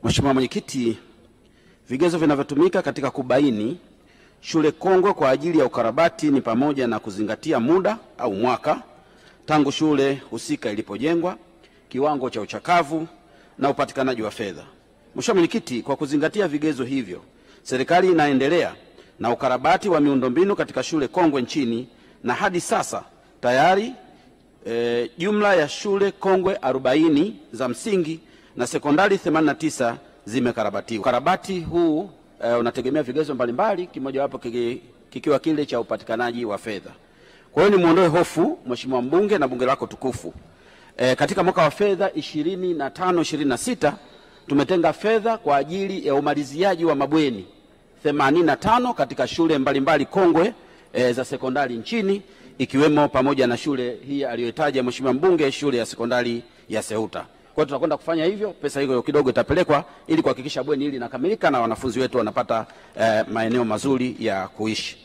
Mheshimiwa Mwenyekiti, vigezo vinavyotumika katika kubaini shule kongwe kwa ajili ya ukarabati ni pamoja na kuzingatia muda au mwaka tangu shule husika ilipojengwa, kiwango cha uchakavu na upatikanaji wa fedha. Mheshimiwa Mwenyekiti, kwa kuzingatia vigezo hivyo, serikali inaendelea na ukarabati wa miundombinu katika shule kongwe nchini na hadi sasa tayari jumla ya shule kongwe 40 za msingi na sekondari 89 zimekarabatiwa. Ukarabati huu unategemea vigezo mbalimbali, kimojawapo kikiwa kile cha upatikanaji wa fedha. Kwa hiyo nimuondoe hofu Mheshimiwa mbunge na bunge lako tukufu. Katika mwaka wa fedha 25-26 tumetenga fedha kwa ajili ya umaliziaji wa mabweni 85 katika shule mbalimbali kongwe za sekondari nchini, ikiwemo pamoja na shule hii aliyotaja Mheshimiwa mbunge, shule ya sekondari ya Seuta. Kwa hiyo tutakwenda kufanya hivyo, pesa hiyo kidogo itapelekwa ili kuhakikisha bweni hili linakamilika na wanafunzi wetu wanapata maeneo mazuri ya kuishi.